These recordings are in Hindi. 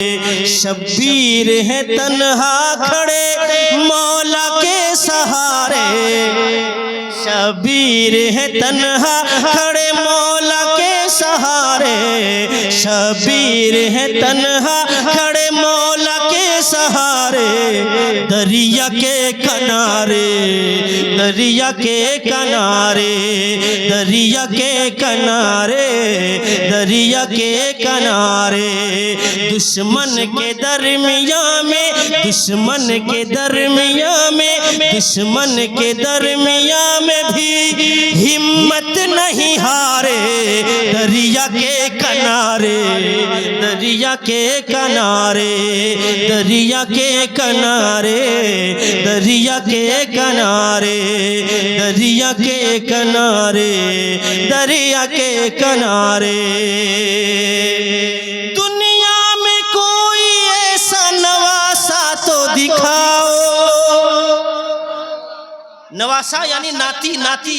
शब्बीर है तन्हा खड़े मौला के सहारे, शब्बीर है तन्हा खड़े मौला के सहारे, शब्बीर है तन्हा खड़े मौला के सहारे। दरिया के किनारे, दरिया के किनारे, दरिया के किनारे, दरिया के किनारे। दुश्मन के दरमियाँ में, दुश्मन के दरमियाँ में, दुश्मन के दरमियाँ में भी हिम्मत नहीं हारे। दरिया के किनारे, दरिया के किनारे, दरिया के किनारे, दरिया के किनारे, दरिया के किनारे, दरिया के किनारे। दुनिया में कोई ऐसा नवासा तो दिखाओ। नवासा यानी नाती, नाती,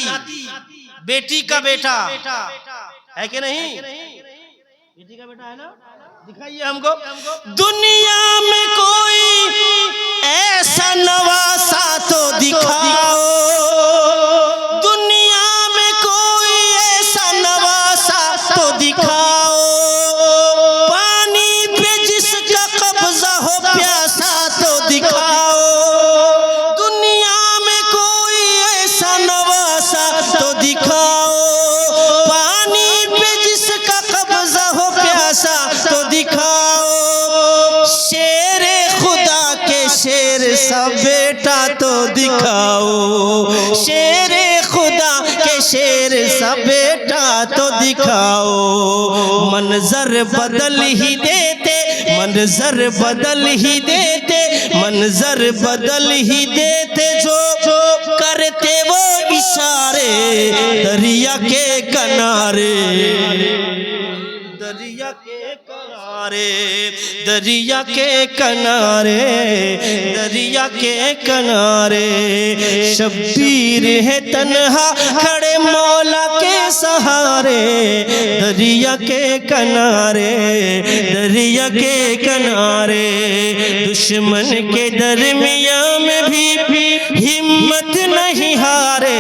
बेटी का बेटा है कि नहीं? बेटी का बेटा है ना? दिखाइए हमको। दुनिया में कोई ऐसा नवासा तो दिखाओ, दुनिया में कोई ऐसा नवासा तो दिखाओ। पानी पे जिसका कब्जा हो प्यासा तो दिखाओ। दुनिया में कोई ऐसा नवासा तो दिखाओ। पानी पे जिसका कब्जा हो प्यासा तो दिखाओ। शेरे खुदा के शेर सा बेटा तो दिखाओ। शेरे खुदा के शेर सा बेटा तो दिखाओ। मंजर बदल ही देते, मंजर बदल ही देते, मंजर बदल ही देते जो करते वो इशारे। दरिया के किनारे, दरिया के किनारे, दरिया के किनारे, दरिया के किनारे। शब्बीर है तन्हा खड़े मौला के सहारे। दरिया के किनारे, दरिया के किनारे। दुश्मन के दरमियाँ में भी हिम्मत नहीं हारे।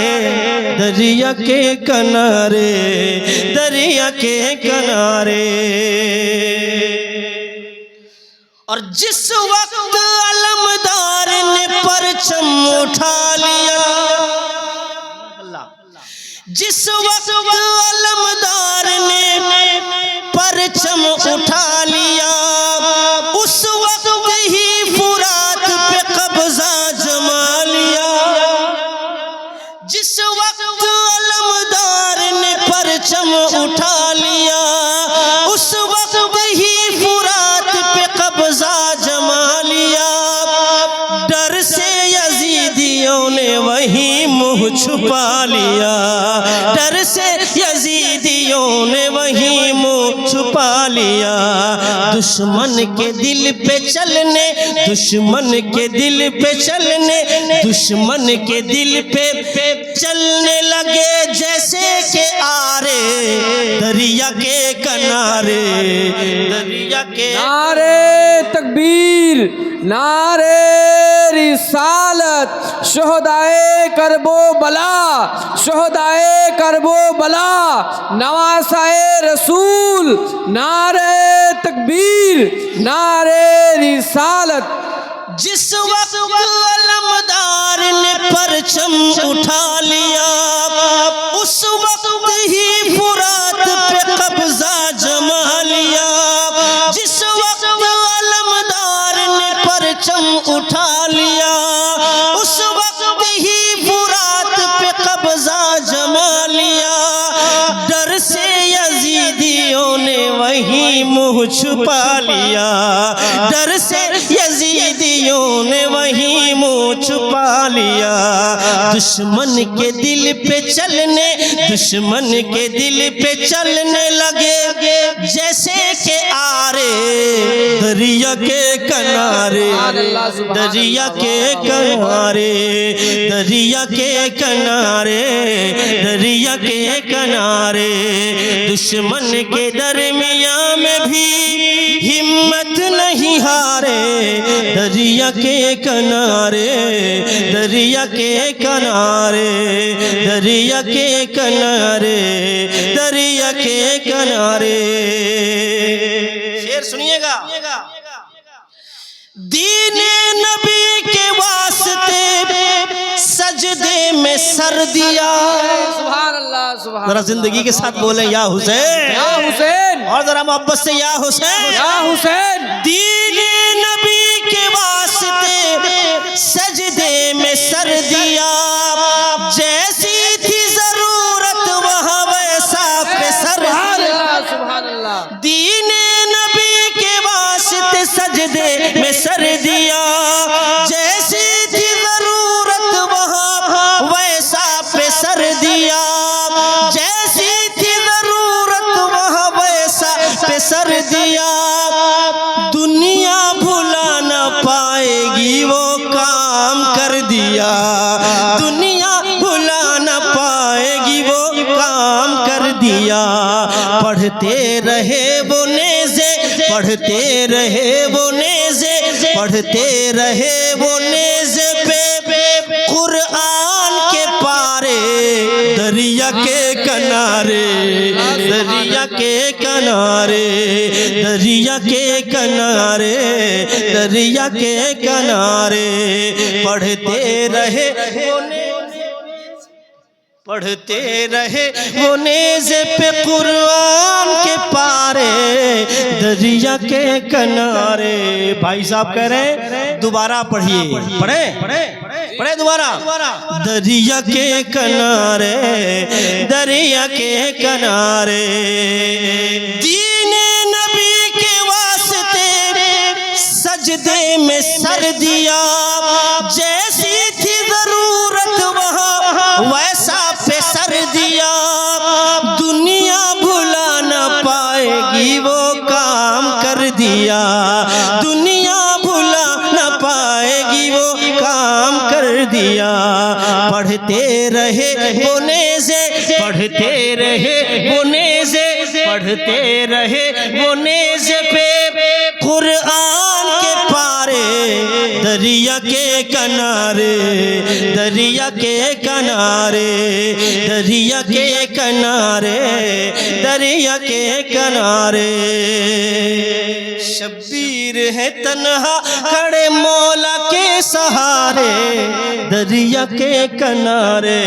दरिया के किनारे, दरिया के किनारे। और जिस वक्त अलमदार ने परचम उठा लिया, जिस वक्त अलमदार ने परचम उठा लिया, उस वक्त ही फुरात पे कब्जा जमा लिया। जिस वक्त अलमदार ने परचम उठा लिया, उस वक्त ही फुरात पे कब्जा जमा लिया। डर से यजीदियों ने वहीं मुँह छुपा लिया। डर से यजीदियों ने वहीं मुँह छुपा लिया। दुश्मन के दिल पे चलने, दुश्मन के दिल पे चलने, दुश्मन के दिल पे चलने लगे जैसे के आरे। दरिया के किनारे, दरिया के नारे तकबीर, नारे रिसालत, शोहदाए करबो बला, शोहदाए करबो बला, नवासाए रसूल। नारे तकबीर, नारे रिसालत। जिस वक्त अलमदार ने परचम उठा लिया, उस वक्त ही फुरात पे कब्जा जमा लिया। जिस वक्त अलमदार ने परचम उठा लिया, उस वक्त ही फुरात पे कब्जा जमा लिया। डर से यजीदियों ने वहीं मुँह छुपा लिया। डर से यजीदियों ने वहीं मुँह छुपा लिया। दुश्मन के दिल पे चलने, दुश्मन के दिल पे चलने लगे जैसे के आरे। दरिया दरिया के किनारे, दरिया के किनारे, दरिया के किनारे, दरिया के किनारे। दुश्मन के दरमियां में भी हिम्मत नहीं हारे, दरिया के किनारे, दरिया के किनारे, दरिया के किनारे, दरिया के किनारे। शेर सुनिएगा। दीने नबी के वास्ते सजदे में सर दिया। सुभान अल्लाह, सुभान जरा जिंदगी के साथ बोले या हुसैन, या हुसैन, और जरा मोहब्बत से या हुसैन, या हुसैन। दीने नबी के वास्ते सजदे में सर दिया, जैसी थी जरूरत वहाँ वैसा पे सर। सुभान अल्लाह। दीने नबी के वास्ते सजदे में सर दिया, जैसी थी जरूरत वहाँ वैसा पे सर दिया, जैसी थी जरूरत वहाँ वैसा पे सर दिया। दुनिया भुला न पाएगी वो काम कर दिया, दुनिया भुला न पाएगी वो काम कर दिया। पढ़ते रहे वो नेज़े, पढ़ते रहे वो नेज़े, पढ़ते रहे वो नेज़े पे कुरान के पारे, दरिया के किनारे, दरिया के किनारे, दरिया के किनारे, दरिया के किनारे। पढ़ते रहे वो पढ़ते रहे वो नेज़े पे कुरान के पारे, दरिया के किनारे। भाई साहब कह रहे दोबारा पढ़िए, पढ़े पढ़े दोबारा। दरिया के किनारे, दरिया के किनारे। दीने नबी के वास्ते सजदे में सर दिया, जैसी थी जरूरत वहाँ वैसा पे सर दिया। दुनिया भुला न पाएगी वो काम कर दिया, दुनिया भुला न पाएगी वो काम कर दिया। पढ़ते रहे वो नेज़े, पढ़ते रहे वो नेज़े, पढ़ते रहे वो नेज़े पे कुरान के पारे, दरिया के किनारे, दरिया के किनारे, दरिया के किनारे, दरिया के किनारे। शब्बीर है तन्हा खड़े मौला के सहारे, दरिया के किनारे,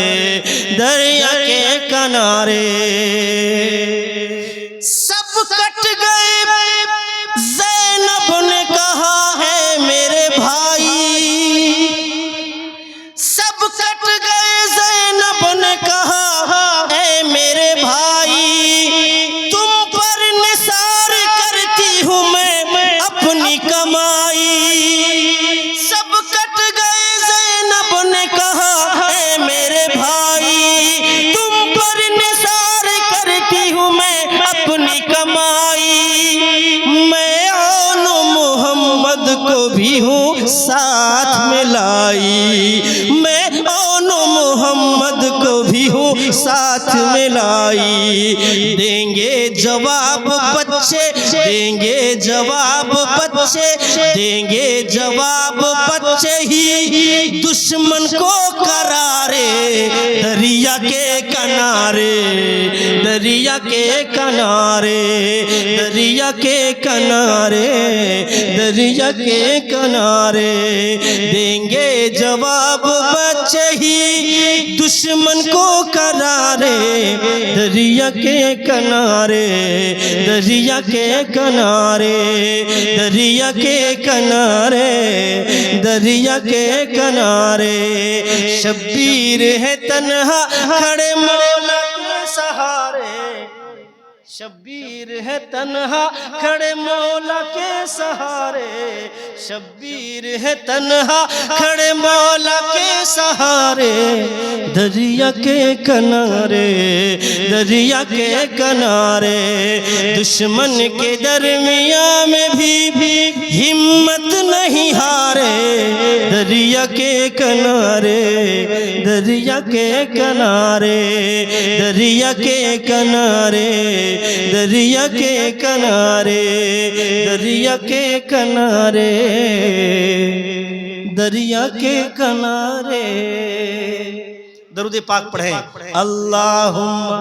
दरिया के किनारे। सब कट गए ज़ैनब ने कहा है मेरे भाई, सब कट गए ज़ैनब ने कहा है मेरे भाई। तुम पर निसार करती हूँ मैं अपनी कमाई। सब कट गए ज़ैनब ने कहा है मेरे भाई, तुम पर निसार करती हूँ मैं अपनी कमाई। मैं आनो मोहम्मद को भी हूँ साथ में लाई, मैं आनो मोहम्मद को भी हूँ साथ में लाई। देंगे जवाब बच्चे, देंगे जवाब बच्चे, देंगे जवाब बच्चे ही दुश्मन को करारे, दरिया के किनारे, दरिया के किनारे, दरिया के किनारे, दरिया के किनारे। देंगे जवाब बच्चे ही दुश्मन को करारे, दरिया के किनारे, दरिया के किनारे, दरिया के किनारे, दरिया के किनारे। शब्बीर है तन्हा खड़े मौला के सहारे, शब्बीर है तन्हा खड़े मौला के सहारे, शब्बीर है तन्हा खड़े मौला के सहारे। दरिया के किनारे, दरिया के किनारे, दुश्मन के दरमियां में भी हिम्मत नहीं हारे, दरिया के किनारे, दरिया के किनारे, दरिया के किनारे, दरिया के किनारे, दरिया के किनारे, दरिया के किनारे। दरूद पाक पढ़े। अल्लाहुम्मा